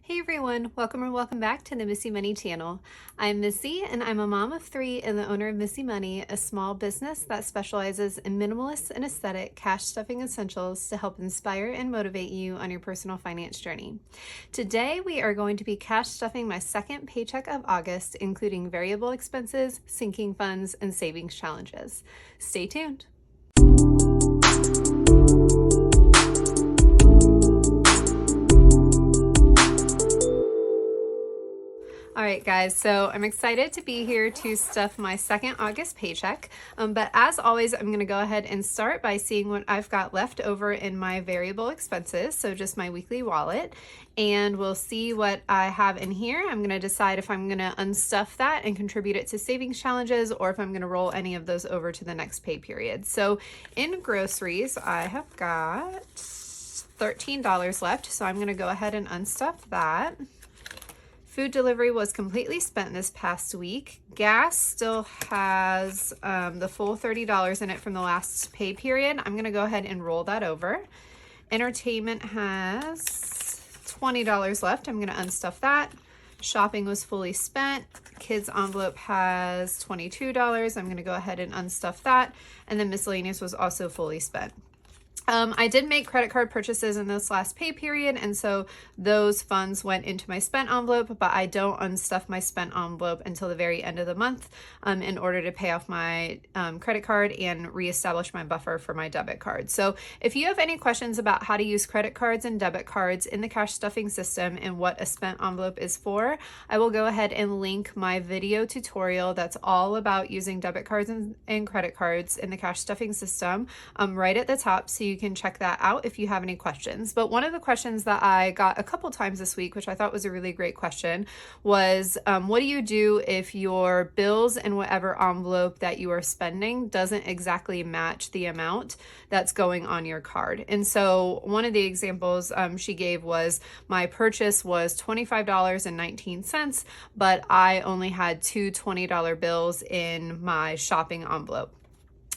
Hey everyone, welcome or welcome back to the Missy Money channel. I'm Missy and I'm a mom of three and the owner of Missy Money, a small business that specializes in minimalist and aesthetic cash stuffing essentials to help inspire and motivate you on your personal finance journey. Today we are going to be cash stuffing my second paycheck of August, including variable expenses, sinking funds, and savings challenges. Stay tuned. All right, guys, so I'm excited to be here to stuff my second August paycheck. But as always, I'm going to go ahead and start by seeing what I've got left over in my variable expenses, so just my weekly wallet, and we'll see what I have in here. I'm going to decide if I'm going to unstuff that and contribute it to savings challenges or if I'm going to roll any of those over to the next pay period. So in groceries, I have got $13 left, so I'm going to go ahead and unstuff that. Food delivery was completely spent this past week. Gas still has the full $30 in it from the last pay period. I'm going to go ahead and roll that over. Entertainment has $20 left. I'm going to unstuff that. Shopping was fully spent. Kids envelope has $22. I'm going to go ahead and unstuff that. And then miscellaneous was also fully spent. I did make credit card purchases in this last pay period, and so those funds went into my spent envelope, but I don't unstuff my spent envelope until the very end of the month in order to pay off my credit card and reestablish my buffer for my debit card. So if you have any questions about how to use credit cards and debit cards in the cash stuffing system and what a spent envelope is for, I will go ahead and link my video tutorial that's all about using debit cards and credit cards in the cash stuffing system right at the top, so you can check that out if you have any questions. But one of the questions that I got a couple times this week, which I thought was a really great question, was what do you do if your bills and whatever envelope that you are spending doesn't exactly match the amount that's going on your card? And so one of the examples she gave was, my purchase was $25.19, but I only had two $20 bills in my shopping envelope.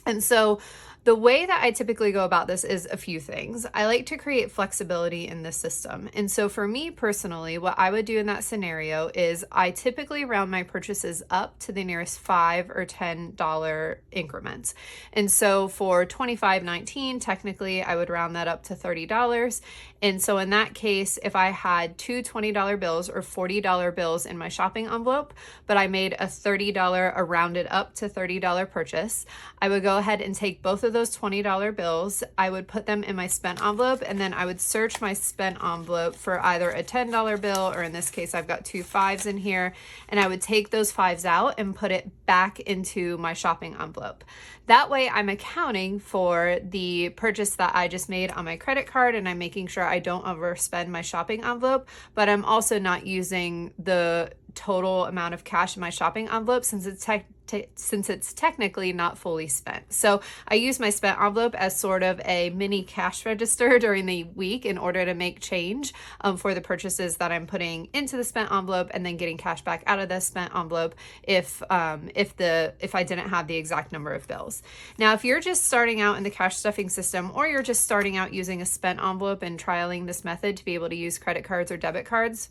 And so the way that I typically go about this is a few things. I like to create flexibility in the system. And so for me personally, what I would do in that scenario is I typically round my purchases up to the nearest $5 or $10 increments. And so for $25.19, technically I would round that up to $30. And so in that case, if I had two $20 bills or $40 bills in my shopping envelope, but I made a $30, a rounded up to $30 purchase, I would go ahead and take both of those $20 bills, I would put them in my spent envelope, and then I would search my spent envelope for either a $10 bill, or in this case, I've got two fives in here, and I would take those fives out and put it back into my shopping envelope. That way I'm accounting for the purchase that I just made on my credit card, and I'm making sure I don't overspend my shopping envelope, but I'm also not using the total amount of cash in my shopping envelope since it's technically not fully spent. So I use my spent envelope as sort of a mini cash register during the week in order to make change for the purchases that I'm putting into the spent envelope, and then getting cash back out of the spent envelope if I didn't have the exact number of bills. Now, if you're just starting out in the cash stuffing system, or you're just starting out using a spent envelope and trialing this method to be able to use credit cards or debit cards,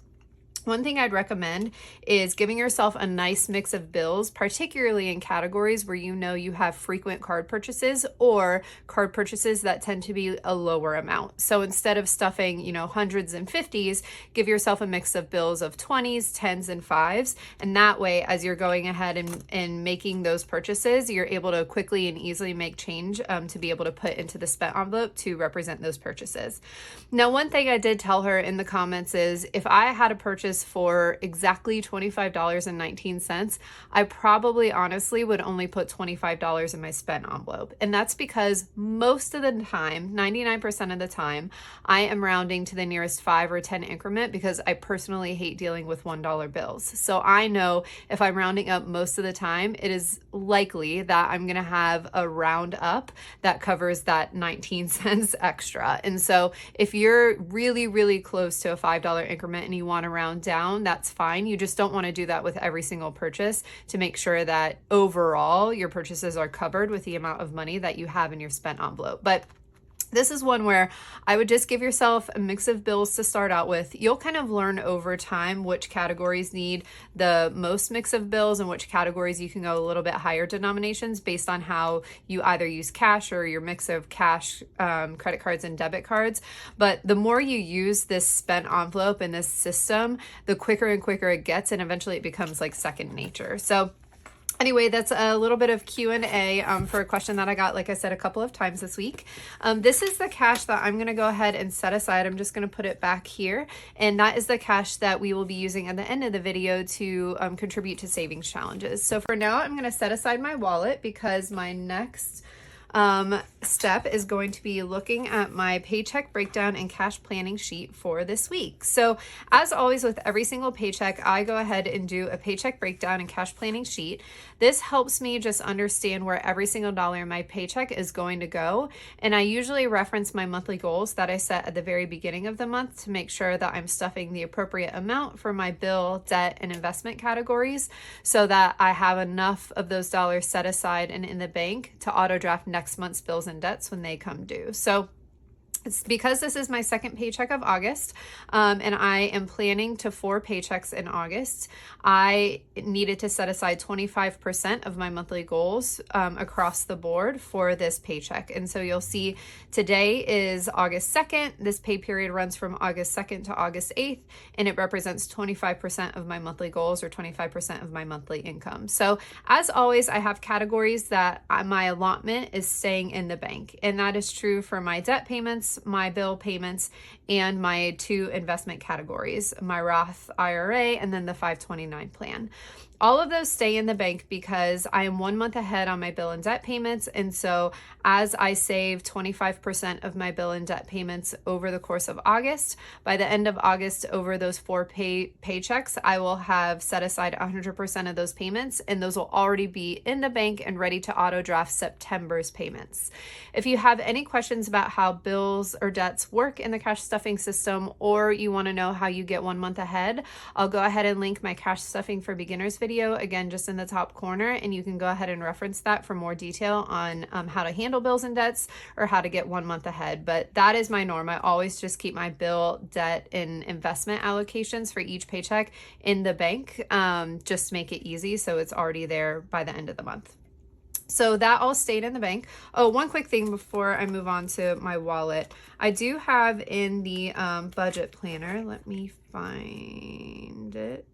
one thing I'd recommend is giving yourself a nice mix of bills, particularly in categories where you know you have frequent card purchases or card purchases that tend to be a lower amount. So instead of stuffing, hundreds and fifties, give yourself a mix of bills of 20s, 10s, and 5s. And that way, as you're going ahead and making those purchases, you're able to quickly and easily make change to be able to put into the spent envelope to represent those purchases. Now, one thing I did tell her in the comments is, if I had a purchase for exactly $25.19, I probably honestly would only put $25 in my spent envelope. And that's because most of the time, 99% of the time, I am rounding to the nearest 5 or 10 increment because I personally hate dealing with $1 bills. So I know if I'm rounding up most of the time, it is likely that I'm going to have a round up that covers that 19 cents extra. And so if you're really, really close to a $5 increment and you want to round down, that's fine. You just don't want to do that with every single purchase, to make sure that overall your purchases are covered with the amount of money that you have in your spent envelope. But This is one where I would just give yourself a mix of bills to start out with. You'll kind of learn over time which categories need the most mix of bills and which categories you can go a little bit higher denominations based on how you either use cash or your mix of cash, credit cards, and debit cards. But the more you use this spent envelope in this system, the quicker and quicker it gets, and eventually it becomes like second nature. So anyway, that's a little bit of Q&A for a question that I got, like I said, a couple of times this week. This is the cash that I'm going to go ahead and set aside. I'm just going to put it back here. And that is the cash that we will be using at the end of the video to contribute to savings challenges. So for now, I'm going to set aside my wallet because my next step is going to be looking at my paycheck breakdown and cash planning sheet for this week. So as always with every single paycheck, I go ahead and do a paycheck breakdown and cash planning sheet. This helps me just understand where every single dollar in my paycheck is going to go. And I usually reference my monthly goals that I set at the very beginning of the month to make sure that I'm stuffing the appropriate amount for my bill, debt, and investment categories so that I have enough of those dollars set aside and in the bank to auto draft next month's bills and debts when they come due. So it's because this is my second paycheck of August, and I am planning to 4 paychecks in August. I needed to set aside 25% of my monthly goals across the board for this paycheck. And so you'll see today is August 2nd. This pay period runs from August 2nd to August 8th, and it represents 25% of my monthly goals or 25% of my monthly income. So as always, I have categories that my allotment is staying in the bank, and that is true for my debt payments, my bill payments, and my 2 investment categories, my Roth IRA and then the 529 plan. All of those stay in the bank because I am 1 month ahead on my bill and debt payments. And so as I save 25% of my bill and debt payments over the course of August, by the end of August, over those 4 paychecks, I will have set aside 100% of those payments, and those will already be in the bank and ready to auto draft September's payments. If you have any questions about how bills or debts work in the cash stuffing system, or you want to know how you get 1 month ahead, I'll go ahead and link my cash stuffing for beginners video, again, just in the top corner, and you can go ahead and reference that for more detail on how to handle bills and debts or how to get 1 month ahead. But that is my norm. I always just keep my bill, debt, and investment allocations for each paycheck in the bank, just to make it easy so it's already there by the end of the month. So that all stayed in the bank. Oh, one quick thing before I move on to my wallet. I do have in the budget planner, let me find it.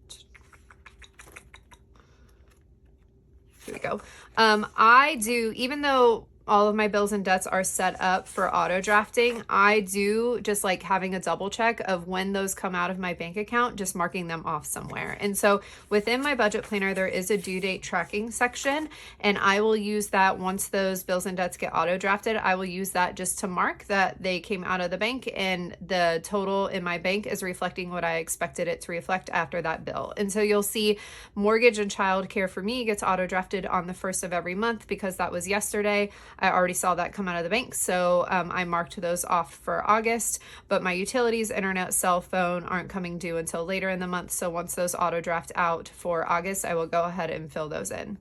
Here we go. I do, even though all of my bills and debts are set up for auto drafting, I do just like having a double check of when those come out of my bank account, just marking them off somewhere. And so within my budget planner, there is a due date tracking section, and I will use that once those bills and debts get auto drafted. I will use that just to mark that they came out of the bank and the total in my bank is reflecting what I expected it to reflect after that bill. And so you'll see mortgage and childcare for me gets auto drafted on the 1st of every month because that was yesterday. I already saw that come out of the bank, so I marked those off for August, but my utilities, internet, cell phone aren't coming due until later in the month, so once those auto draft out for August, I will go ahead and fill those in.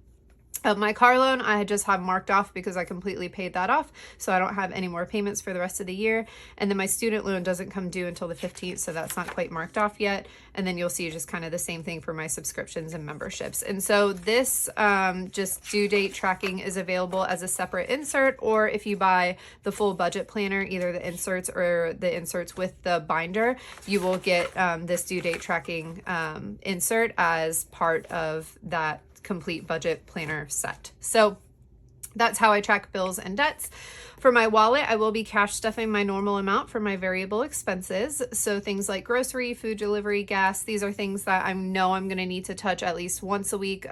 My car loan, I just have marked off because I completely paid that off, so I don't have any more payments for the rest of the year. And then my student loan doesn't come due until the 15th, so that's not quite marked off yet. And then you'll see just kind of the same thing for my subscriptions and memberships. And so this just due date tracking is available as a separate insert, or if you buy the full budget planner, either the inserts or the inserts with the binder, you will get this due date tracking insert as part of that complete budget planner set. So that's how I track bills and debts. For my wallet, I will be cash stuffing my normal amount for my variable expenses. So things like grocery, food delivery, gas, these are things that I know I'm going to need to touch at least once a week,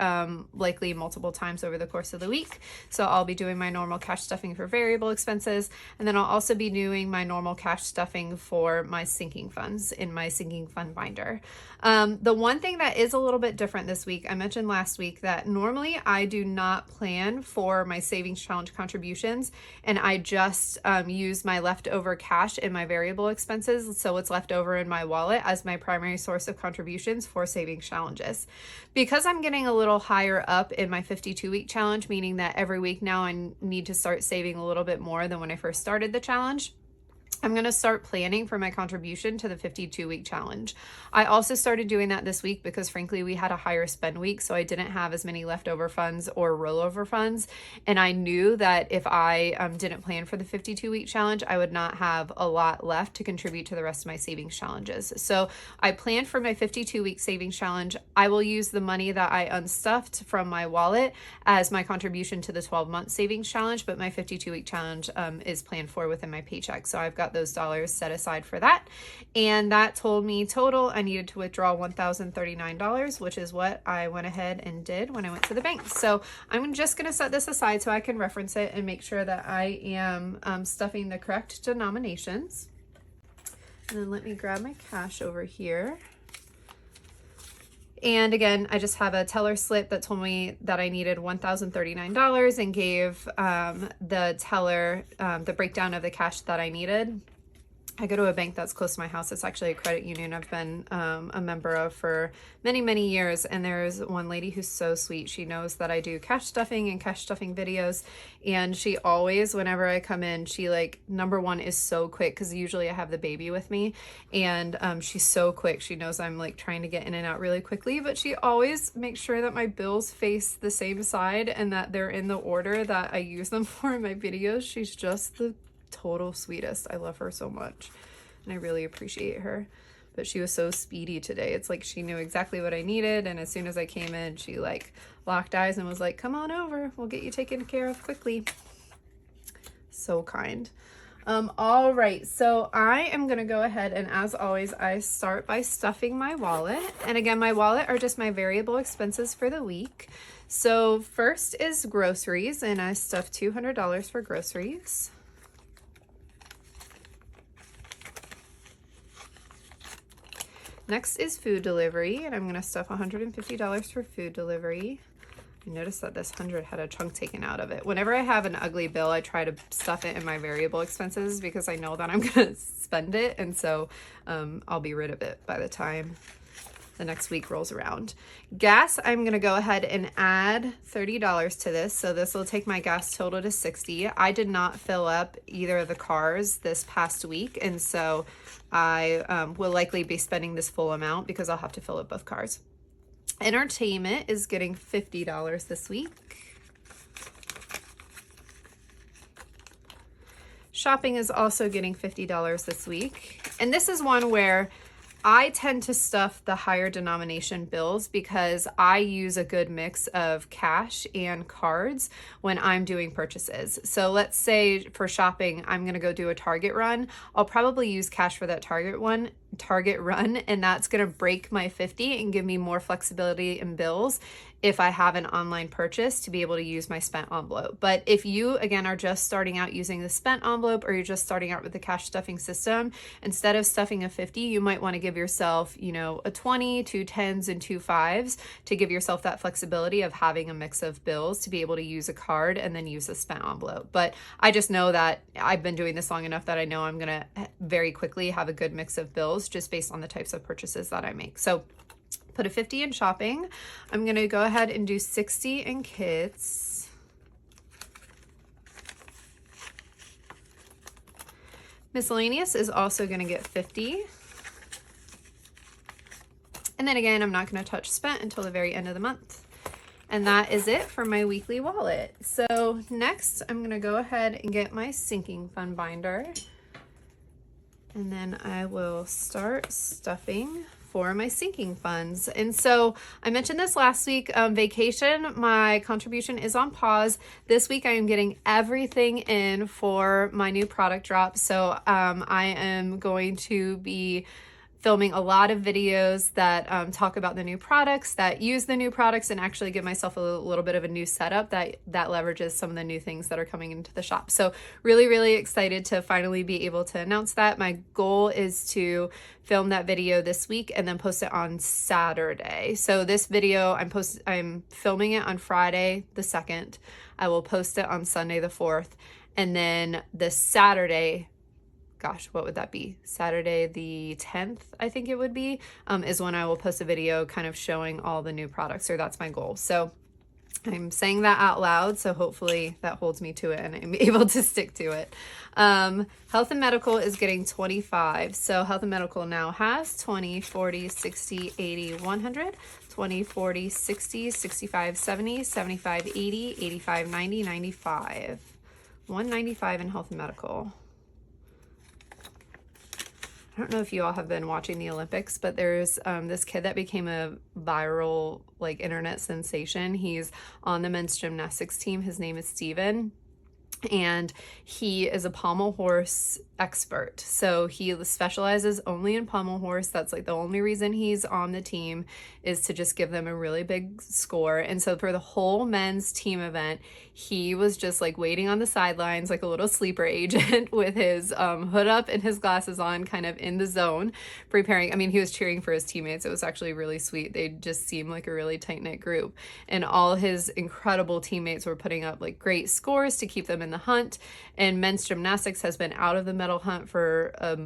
likely multiple times over the course of the week. So I'll be doing my normal cash stuffing for variable expenses. And then I'll also be doing my normal cash stuffing for my sinking funds in my sinking fund binder. The one thing that is a little bit different this week, I mentioned last week that normally I do not plan for my savings challenge contributions, and I just use my leftover cash in my variable expenses, so what's left over in my wallet, as my primary source of contributions for savings challenges. Because I'm getting a little higher up in my 52-week challenge, meaning that every week now I need to start saving a little bit more than when I first started the challenge, I'm going to start planning for my contribution to the 52-week challenge. I also started doing that this week because frankly, we had a higher spend week, so I didn't have as many leftover funds or rollover funds. And I knew that if I didn't plan for the 52-week challenge, I would not have a lot left to contribute to the rest of my savings challenges. So I planned for my 52-week savings challenge. I will use the money that I unstuffed from my wallet as my contribution to the 12-month savings challenge, but my 52-week challenge is planned for within my paycheck. So I've got those dollars set aside for that. And that told me total I needed to withdraw $1,039, which is what I went ahead and did when I went to the bank. So I'm just going to set this aside so I can reference it and make sure that I am stuffing the correct denominations. And then let me grab my cash over here. And again, I just have a teller slip that told me that I needed $1,039 and gave the teller the breakdown of the cash that I needed. I go to a bank that's close to my house. It's actually a credit union I've been a member of for many, many years. And there's one lady who's so sweet. She knows that I do cash stuffing and cash stuffing videos. And she always, whenever I come in, she like, number one is so quick because usually I have the baby with me. And she's so quick. She knows I'm like trying to get in and out really quickly, but she always makes sure that my bills face the same side and that they're in the order that I use them for in my videos. She's just the total sweetest. I love her so much and I really appreciate her. But she was so speedy today. It's like she knew exactly what I needed, and as soon as I came in, she like locked eyes and was like, come on over, we'll get you taken care of quickly. So kind. All right, so I am gonna go ahead and, as always, I start by stuffing my wallet. And again, my wallet are just my variable expenses for the week. So first is groceries, and I stuffed $200 for groceries. Next is food delivery, and I'm gonna stuff $150 for food delivery. I noticed that this 100 had a chunk taken out of it. Whenever I have an ugly bill, I try to stuff it in my variable expenses because I know that I'm gonna spend it, and so I'll be rid of it by the time the next week rolls around. Gas, I'm gonna go ahead and add $30 to this, so this will take my gas total to $60. I did not fill up either of the cars this past week, and so I will likely be spending this full amount because I'll have to fill up both cars. Entertainment is getting $50 this week. Shopping is also getting $50 this week. And this is one where I tend to stuff the higher denomination bills because I use a good mix of cash and cards when I'm doing purchases. So let's say for shopping, I'm gonna go do a Target run. I'll probably use cash for that Target run, and that's gonna break my 50 and give me more flexibility in bills if I have an online purchase to be able to use my spent envelope. But if you, again, are just starting out using the spent envelope, or you're just starting out with the cash stuffing system, instead of stuffing a 50, you might want to give yourself, you know, a 20, 2 10s, and 2 5s to give yourself that flexibility of having a mix of bills to be able to use a card and then use a spent envelope. But I just know that I've been doing this long enough that I know I'm gonna very quickly have a good mix of bills just based on the types of purchases that I make. So put a 50 in shopping. I'm gonna go ahead and do 60 in kids. Miscellaneous is also gonna get 50. And then again, I'm not gonna touch spent until the very end of the month. And that is it for my weekly wallet. So next, I'm gonna go ahead and get my sinking fund binder. And then I will start stuffing for my sinking funds. And so I mentioned this last week, vacation, my contribution is on pause. This week I am getting everything in for my new product drop. So I am going to be filming a lot of videos that talk about the new products, that use the new products, and actually give myself a little bit of a new setup that leverages some of the new things that are coming into the shop. So really, really excited to finally be able to announce that. My goal is to film that video this week and then post it on Saturday. So this video, I'm filming it on Friday the 2nd. I will post it on Sunday the 4th. And then the Saturday, gosh, what would that be? Saturday the 10th, I think it would be, is when I will post a video kind of showing all the new products, or that's my goal. So I'm saying that out loud, so hopefully that holds me to it and I'm able to stick to it. Health and Medical is getting 25. So Health and Medical now has 20, 40, 60, 80, 100, 20, 40, 60, 65, 70, 75, 80, 85, 90, 95. 195 in Health and Medical. I don't know if you all have been watching the Olympics, but there's this kid that became a viral like internet sensation. He's on the men's gymnastics team. His name is Steven. And he is a pommel horse expert. So he specializes only in pommel horse. That's like the only reason he's on the team, is to just give them a really big score. And so for the whole men's team event, he was just like waiting on the sidelines like a little sleeper agent with his hood up and his glasses on, kind of in the zone, preparing. I mean, he was cheering for his teammates. It was actually really sweet. They just seemed like a really tight-knit group. And all his incredible teammates were putting up like great scores to keep them in the hunt. And men's gymnastics has been out of the medal hunt for a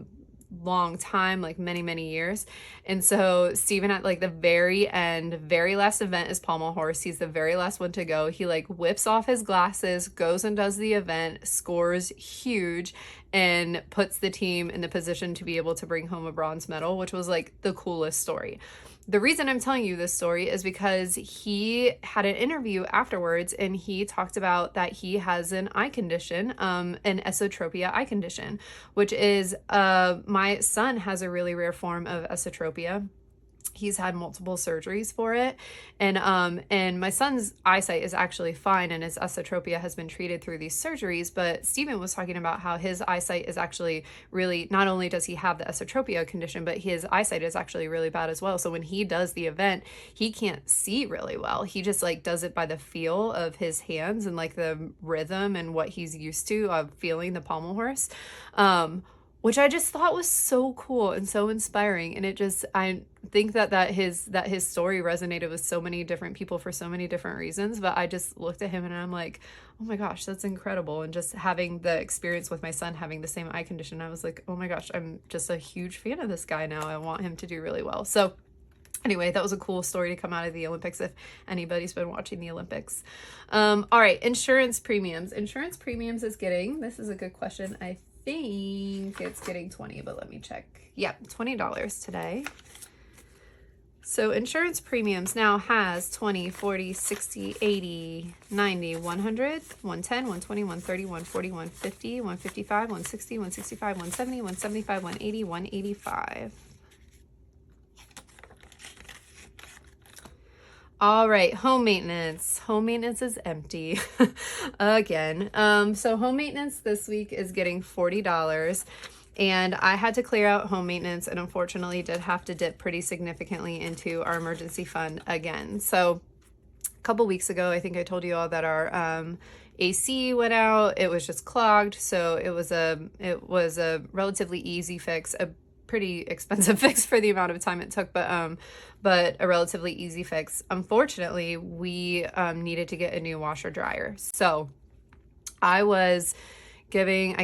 long time, like many years. And so Steven, at like the very end, very last event is pommel horse. He's the very last one to go. He like whips off his glasses, goes and does the event, scores huge, and puts the team in the position to be able to bring home a bronze medal, which was like the coolest story. The reason I'm telling you this story is because he had an interview afterwards, and he talked about that he has an eye condition, an esotropia eye condition, which is, my son has a really rare form of esotropia. He's had multiple surgeries for it. And my son's eyesight is actually fine, and his esotropia has been treated through these surgeries. But Steven was talking about how his eyesight is actually really, not only does he have the esotropia condition, but his eyesight is actually really bad as well. So when he does the event, he can't see really well. He just like does it by the feel of his hands and like the rhythm and what he's used to of feeling the pommel horse. Which I just thought was so cool and so inspiring. And it just, I think that his story resonated with so many different people for so many different reasons. But I just looked at him and I'm like, oh my gosh, that's incredible. And just having the experience with my son having the same eye condition, I was like, oh my gosh, I'm just a huge fan of this guy now. I want him to do really well. So anyway, that was a cool story to come out of the Olympics if anybody's been watching the Olympics. All right, insurance premiums. Insurance premiums is getting, this is a good question. I think it's getting 20, but let me check. Yeah, $20 today. So insurance premiums now has 20, 40, 60, 80, 90, 100, 110, 120, 130, 140, 150, 155, 160, 165, 170, 175, 180, 185. All right, home maintenance. Home maintenance is empty again. So home maintenance this week is getting $40, and I had to clear out home maintenance, and unfortunately did have to dip pretty significantly into our emergency fund again. So a couple weeks ago, I think I told you all that our AC went out. It was just clogged, so it was a relatively easy fix, a pretty expensive fix for the amount of time it took, but a relatively easy fix. Unfortunately, we needed to get a new washer dryer. So I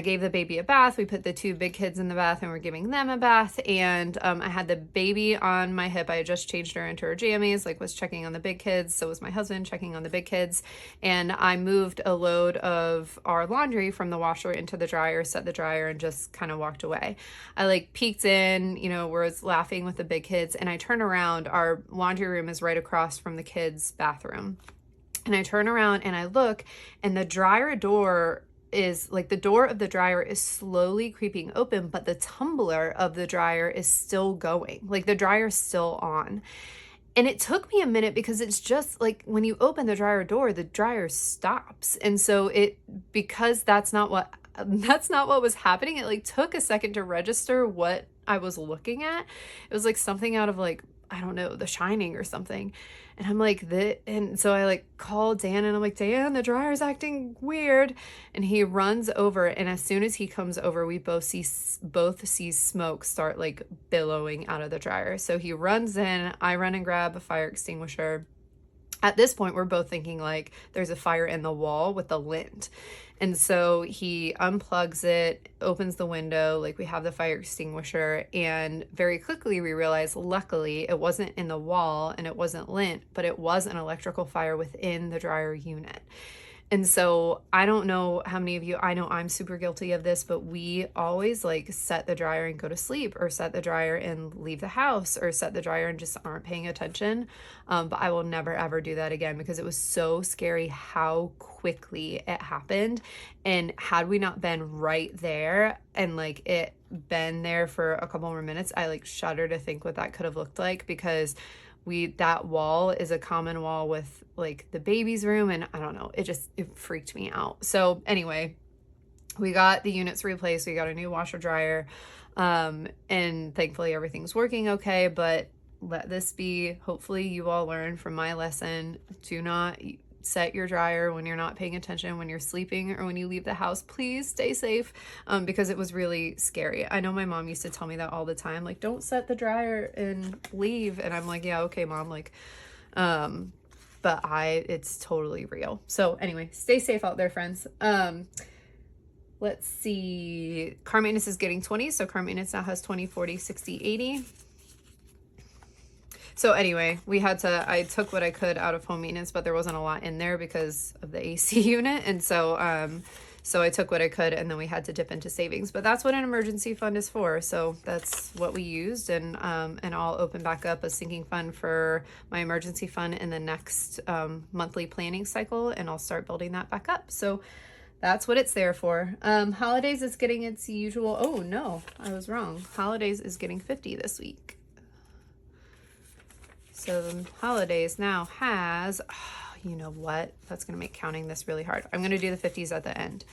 gave the baby a bath. We put the two big kids in the bath and we're giving them a bath. And I had the baby on my hip. I had just changed her into her jammies, like was checking on the big kids. So was my husband checking on the big kids. And I moved a load of our laundry from the washer into the dryer, set the dryer, and just kind of walked away. I like peeked in, was laughing with the big kids. And I turn around, our laundry room is right across from the kids' bathroom. And I turn around and I look, and the dryer door is like, the door of the dryer is slowly creeping open, but the tumbler of the dryer is still going. Like the dryer's still on. And it took me a minute because it's just like when you open the dryer door, the dryer stops. And so because that's not what was happening, it like took a second to register what I was looking at. It was like something out of like, I don't know, The Shining or something. And I'm like, and so I like called Dan and I'm like, Dan, the dryer's acting weird. And he runs over, and as soon as he comes over, we both see smoke start like billowing out of the dryer. So he runs in, I run and grab a fire extinguisher. At this point, we're both thinking like there's a fire in the wall with the lint. And so he unplugs it, opens the window, like we have the fire extinguisher, and very quickly we realize, luckily, it wasn't in the wall and it wasn't lint, but it was an electrical fire within the dryer unit. And so I don't know how many of you, I know I'm super guilty of this, but we always like set the dryer and go to sleep, or set the dryer and leave the house, or set the dryer and just aren't paying attention. But I will never ever do that again, because it was so scary how quickly it happened. And had we not been right there and like it been there for a couple more minutes, I like shudder to think what that could have looked like, because that wall is a common wall with like the baby's room, and I don't know, it freaked me out. So anyway, we got the units replaced, we got a new washer dryer, and thankfully everything's working okay. But let this be, hopefully you all learn from my lesson, do not set your dryer when you're not paying attention, when you're sleeping, or when you leave the house. Please stay safe, because it was really scary. I know my mom used to tell me that all the time, like, don't set the dryer and leave. And I'm like, yeah, okay, Mom. Like, but it's totally real. So anyway, stay safe out there, friends. Let's see. Car maintenance is getting 20. So car maintenance now has 20, 40, 60, 80. So anyway, I took what I could out of home maintenance, but there wasn't a lot in there because of the AC unit. And so, so I took what I could, and then we had to dip into savings. But that's what an emergency fund is for. So that's what we used. And I'll open back up a sinking fund for my emergency fund in the next monthly planning cycle, and I'll start building that back up. So that's what it's there for. Holidays is getting its usual, oh no, I was wrong. Holidays is getting 50 this week. So the holidays now has, oh, you know what? That's going to make counting this really hard. I'm going to do the 50s at the end.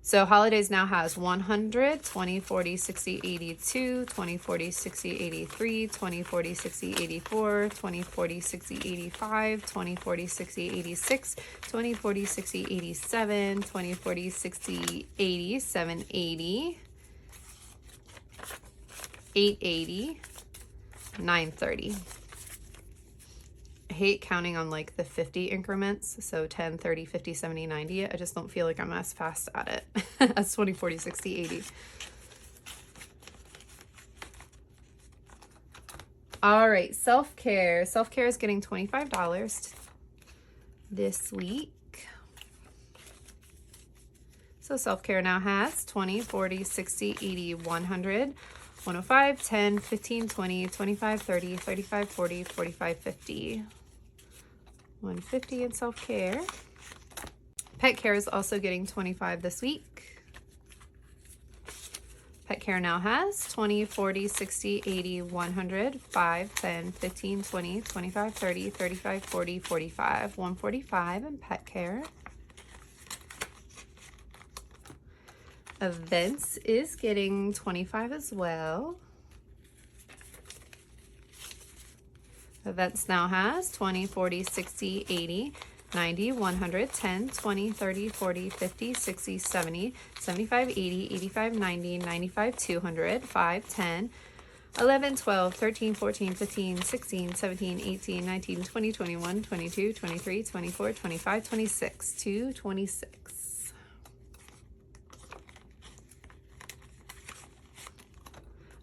So holidays now has 100, 20, 40, 60, 82, 20, 40, 60, 83, 20, 40, 60, 84, 20, 40, 60, 85, 20, 40, 60, 86, 20, 40, 60, 87, 20, 40, 60, 80, 780, 880, 930. I hate counting on like the 50 increments, so 10, 30, 50, 70, 90. I just don't feel like I'm as fast at it as 20, 40, 60, 80. All right, self-care. Self-care is getting $25 this week. So self-care now has 20, 40, 60, 80, 100, 105, 10, 15, 20, 25, 30, 35, 40, 45, 50. 150 in self-care. Pet care is also getting 25 this week. Pet care now has 20, 40, 60, 80, 100, 5, 10, 15, 20, 25, 30, 35, 40, 45. 145 in pet care. Events is getting 25 as well. Events now has 20, 40, 60, 80, 90, 100, 10, 20, 30, 40, 50, 60, 70, 75, 80, 85, 90, 95, 200, 5, 10, 11, 12, 13, 14, 15, 16, 17, 18, 19, 20, 21, 22, 23, 24, 25, 26, 226.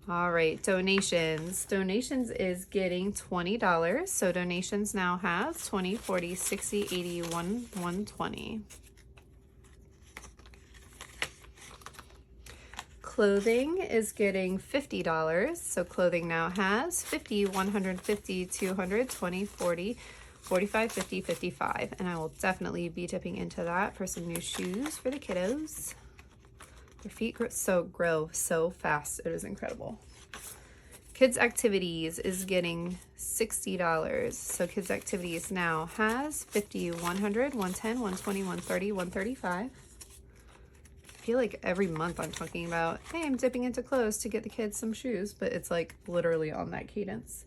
All right, donations. Donations is getting $20. So donations now has 20, 40, 60, 80, 120. Clothing is getting $50. So clothing now has 50, 150, 200, 20, 40, 45, 50, 55. And I will definitely be dipping into that for some new shoes for the kiddos. Their feet grow so fast. It is incredible. Kids Activities is getting $60. So Kids Activities now has 50, 100, 110, 120, 130, 135. I feel like every month I'm talking about, hey, I'm dipping into clothes to get the kids some shoes, but it's like literally on that cadence.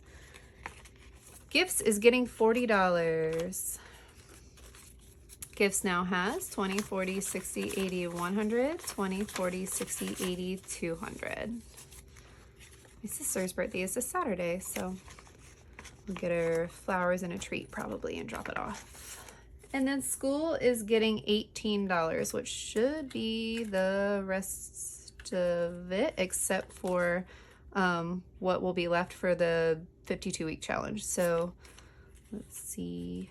Gifts is getting $40. Gifts now has 20, 40, 60, 80, 100, 20, 40, 60, 80, 200. My sister's birthday is this Saturday, so We'll get her flowers and a treat probably and drop it off. And then school is getting $18, which should be the rest of it, except for what will be left for the 52-week challenge. So let's see,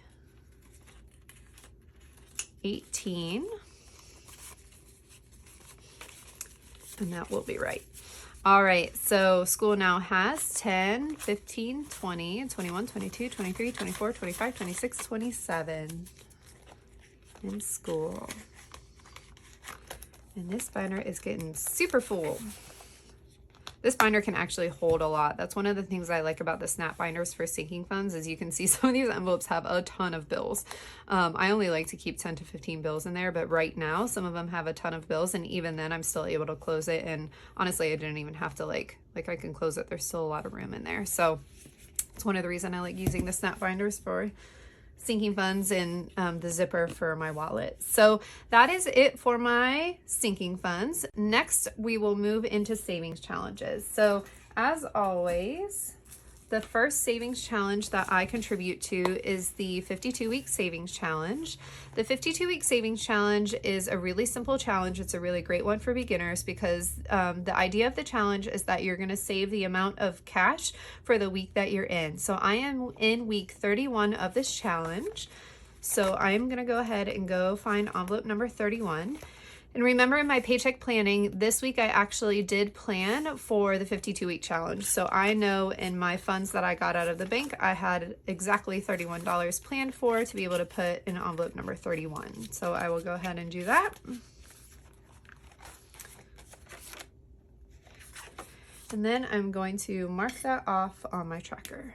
18, and that will be right. All right, so school now has 10, 15, 20, 21, 22, 23, 24, 25, 26, 27 in school. And this binder is getting super full. This binder can actually hold a lot. That's one of the things I like about the snap binders for sinking funds, is you can see some of these envelopes have a ton of bills. I only like to keep 10 to 15 bills in there, but right now some of them have a ton of bills, and even then I'm still able to close it. And honestly, I didn't even have to like I can close it. There's still a lot of room in there. So it's one of the reasons I like using the snap binders for sinking funds and the zipper for my wallet. So that is it for my sinking funds. Next, we will move into savings challenges. So as always, the first savings challenge that I contribute to is the 52-week savings challenge. The 52-week savings challenge is a really simple challenge. It's a really great one for beginners because the idea of the challenge is that you're going to save the amount of cash for the week that you're in. So I am in week 31 of this challenge. So I'm going to go ahead and go find envelope number 31. And remember, in my paycheck planning, this week I actually did plan for the 52-week challenge. So I know in my funds that I got out of the bank, I had exactly $31 planned for to be able to put in envelope number 31. So I will go ahead and do that. And then I'm going to mark that off on my tracker.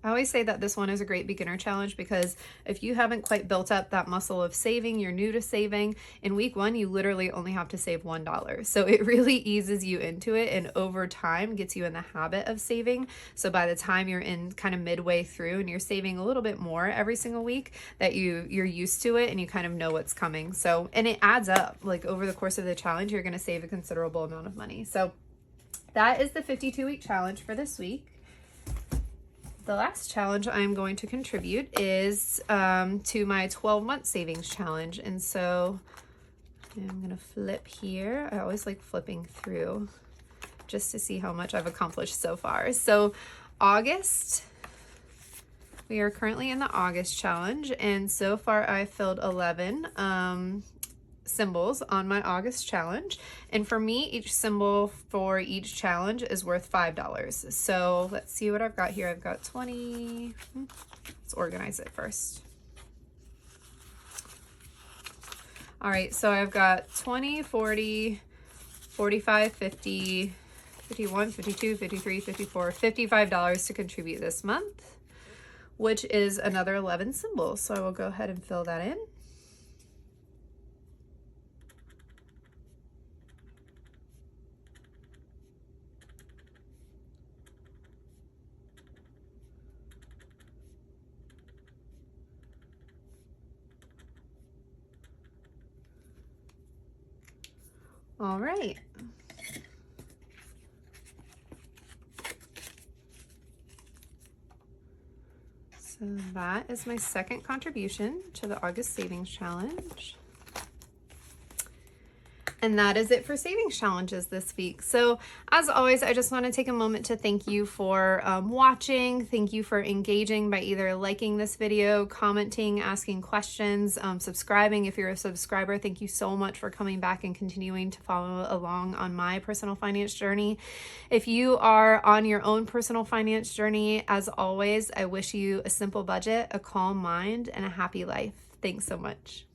I always say that this one is a great beginner challenge because if you haven't quite built up that muscle of saving, you're new to saving, in week one, you literally only have to save $1. So it really eases you into it, and over time gets you in the habit of saving. So by the time you're in kind of midway through and you're saving a little bit more every single week, that you're used to it and you kind of know what's coming. So, and it adds up. Like over the course of the challenge, you're going to save a considerable amount of money. So that is the 52-week challenge for this week. The last challenge I'm going to contribute is to my 12-month savings challenge. And so I'm going to flip here. I always like flipping through just to see how much I've accomplished so far. So August, we are currently in the August challenge. And so far I filled 11 symbols on my August challenge, and for me each symbol for each challenge is worth $5. So let's see what I've got here. I've got 20. Let's organize it first. All right, so I've got 20, 40, 45, 50, 51, 52, 53, 54, $55 to contribute this month, which is another 11 symbols. So I will go ahead and fill that in. All right. So that is my second contribution to the August Savings Challenge. And that is it for savings challenges this week. So as always, I just want to take a moment to thank you for watching. Thank you for engaging by either liking this video, commenting, asking questions, subscribing if you're a subscriber. Thank you so much for coming back and continuing to follow along on my personal finance journey. If you are on your own personal finance journey, as always, I wish you a simple budget, a calm mind, and a happy life. Thanks so much.